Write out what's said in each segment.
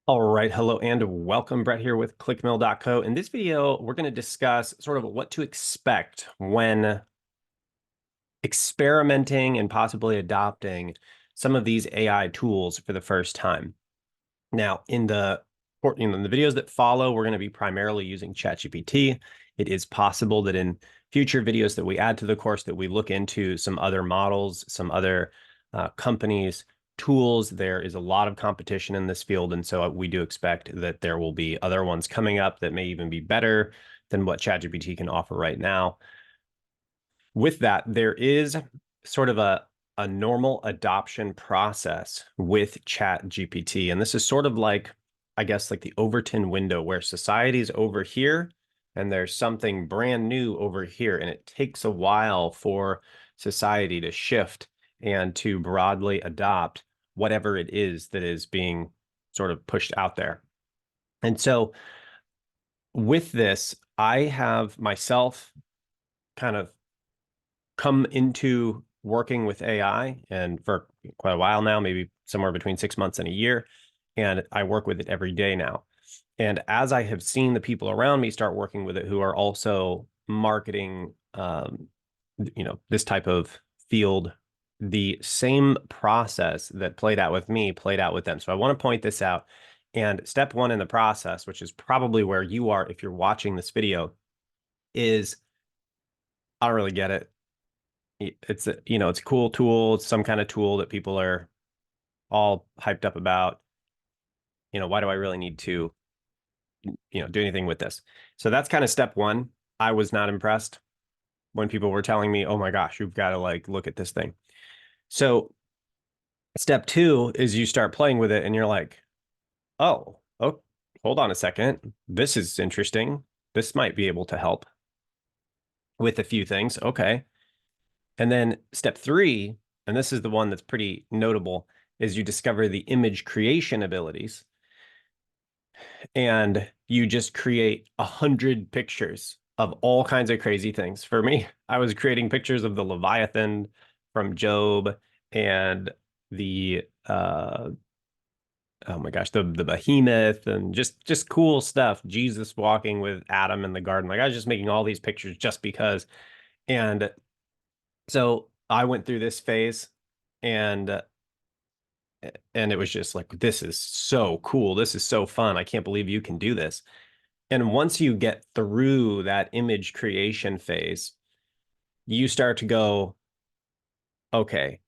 All right, hello and welcome. Brett here with ClickMill.co. In this video, we're going to discuss sort of what to expect when experimenting and possibly adopting some of these AI tools for the first time. Now, in the videos that follow, we're going to be primarily using ChatGPT. It is possible that in future videos that we add to the course that we look into some other models, some other companies, tools. There is a lot of competition in this field, and so we do expect that there will be other ones coming up that may even be better than what ChatGPT can offer right now. With that, there is sort of a normal adoption process with ChatGPT. And this is sort of like, I guess, like the Overton window where society's over here and there's something brand new over here. And it takes a while for society to shift and to broadly adopt whatever it is that is being sort of pushed out there. And so with this, I have myself kind of come into working with AI and for quite a while now, maybe somewhere between 6 months and a year. And I work with it every day now. And as I have seen the people around me start working with it who are also marketing, this type of field, the same process that played out with me played out with them. So I want to point this out. And step one in the process, which is probably where you are if you're watching this video, is I don't really get it. It's it's a cool tool. It's some kind of tool that people are all hyped up about. Why do I really need to, do anything with this? So that's kind of step one. I was not impressed when people were telling me, oh my gosh, you've got to look at this thing. So step two is you start playing with it and you're like, oh, hold on a second. This is interesting. This might be able to help with a few things. Okay. And then step three, and this is the one that's pretty notable, is you discover the image creation abilities. And you just create 100 pictures of all kinds of crazy things. For me, I was creating pictures of the Leviathan from Job and the oh my gosh, the behemoth and just cool stuff. Jesus walking with Adam in the garden. Like I was just making all these pictures just because. And so I went through this phase and it was just like, this is so cool. This is so fun. I can't believe you can do this. And once you get through that image creation phase, you start to go, okay,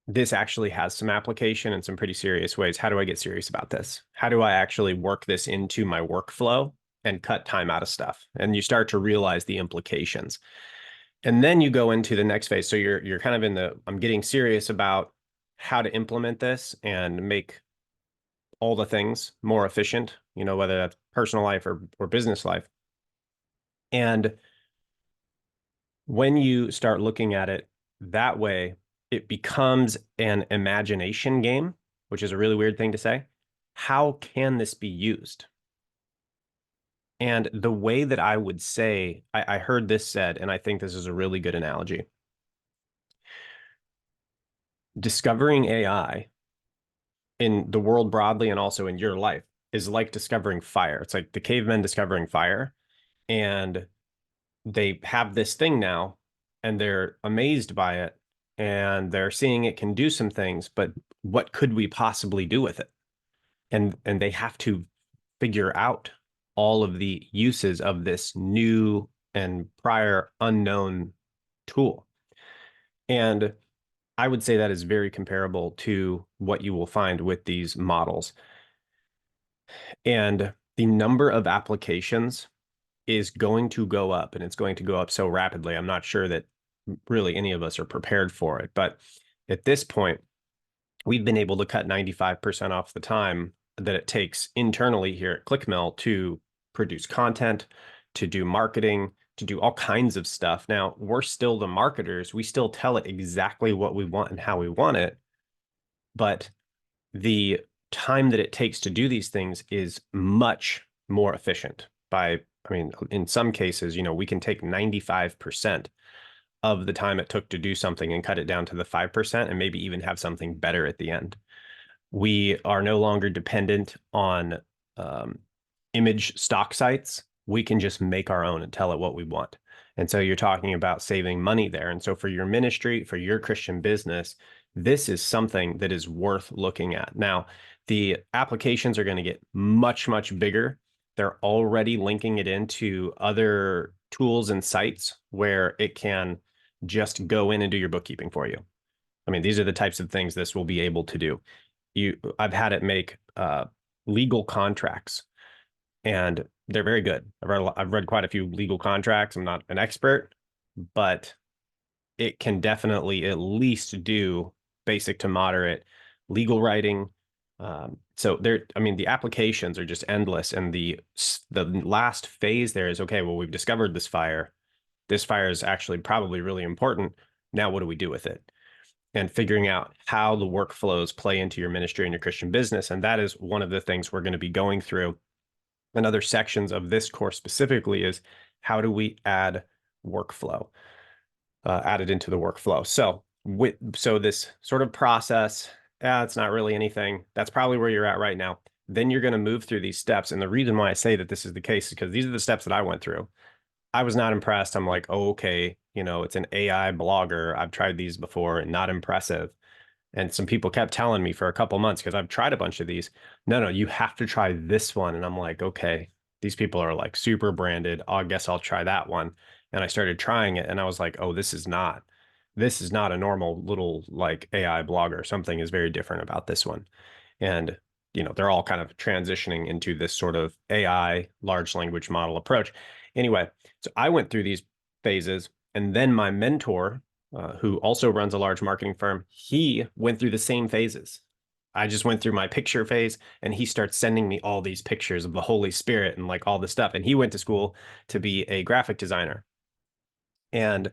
this actually has some application in some pretty serious ways. How do I get serious about this? How do I actually work this into my workflow and cut time out of stuff? And you start to realize the implications. And then you go into the next phase. So you're kind of in I'm getting serious about how to implement this and make all the things more efficient, whether that's personal life or business life. And when you start looking at it that way, it becomes an imagination game, which is a really weird thing to say. How can this be used? And the way that I would say, I heard this said, and I think this is a really good analogy. Discovering AI in the world broadly and also in your life is like discovering fire. It's like the cavemen discovering fire. And they have this thing now and they're amazed by it and they're seeing it can do some things, but what could we possibly do with it? And they have to figure out all of the uses of this new and prior unknown tool. And I would say that is very comparable to what you will find with these models. And the number of applications is going to go up, and it's going to go up so rapidly. I'm not sure that really any of us are prepared for it. But at this point, we've been able to cut 95% off the time that it takes internally here at ClickMill to produce content, to do marketing, to do all kinds of stuff. Now, we're still the marketers. We still tell it exactly what we want and how we want it. But the time that it takes to do these things is much more efficient in some cases, we can take 95% of the time it took to do something and cut it down to the 5% and maybe even have something better at the end. We are no longer dependent on um, image stock sites. We can just make our own and tell it what we want. And so you're talking about saving money there. And so for your ministry, for your Christian business, this is something that is worth looking at. Now, the applications are going to get much, much bigger. They're already linking it into other tools and sites where it can just go in and do your bookkeeping for you. I mean, these are the types of things this will be able to do. I've had it make legal contracts, and they're very good. I've read quite a few legal contracts. I'm not an expert, but it can definitely at least do basic to moderate legal writing. So there, I mean, the applications are just endless, and the last phase there is, okay, well, we've discovered this fire. This fire is actually probably really important. Now, what do we do with it? And figuring out how the workflows play into your ministry and your Christian business. And that is one of the things we're going to be going through. And other sections of this course specifically is how do we add workflow, added into the workflow. So this sort of process, it's not really anything. That's probably where you're at right now. Then you're going to move through these steps. And the reason why I say that this is the case is because these are the steps that I went through. I was not impressed. I'm like, oh, okay, it's an AI blogger. I've tried these before and not impressive. And some people kept telling me for a couple months, because I've tried a bunch of these, no, you have to try this one. And I'm like, okay, these people are like super branded. I guess I'll try that one. And I started trying it and I was like, oh, this is not a normal little like AI blogger. Something is very different about this one. And they're all kind of transitioning into this sort of AI large language model approach. Anyway, so I went through these phases, and then my mentor, who also runs a large marketing firm, he went through the same phases. I just went through my picture phase, and he starts sending me all these pictures of the Holy Spirit and like all this stuff. And he went to school to be a graphic designer. And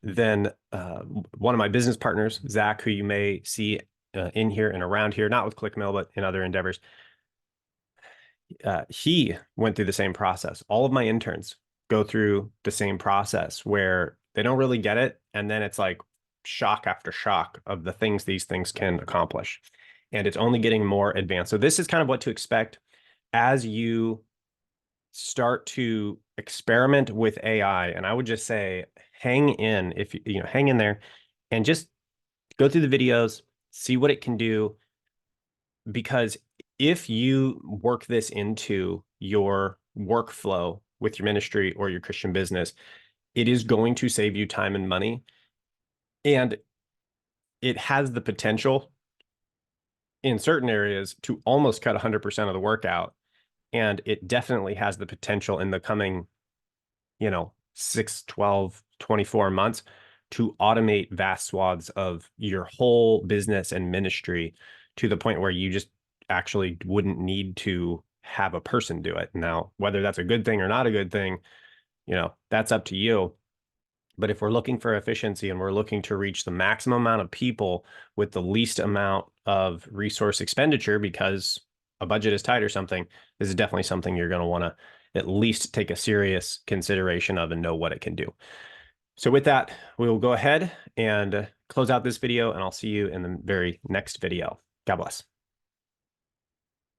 then one of my business partners, Zach, who you may see in here and around here, not with ClickMill, but in other endeavors, he went through the same process. All of my interns go through the same process where they don't really get it. And then it's like shock after shock of the things these things can accomplish. And it's only getting more advanced. So this is kind of what to expect as you start to experiment with AI. And I would just say, hang in, hang in there and just go through the videos, see what it can do. Because if you work this into your workflow with your ministry or your Christian business, it is going to save you time and money. And it has the potential in certain areas to almost cut 100% of the work out. And it definitely has the potential in the coming, 6, 12, 24 months to automate vast swaths of your whole business and ministry to the point where you just actually wouldn't need to have a person do it. Now, whether that's a good thing or not a good thing, that's up to you. But if we're looking for efficiency and we're looking to reach the maximum amount of people with the least amount of resource expenditure because a budget is tight or something, this is definitely something you're going to want to at least take a serious consideration of and know what it can do. So with that, we will go ahead and close out this video, and I'll see you in the very next video. God bless.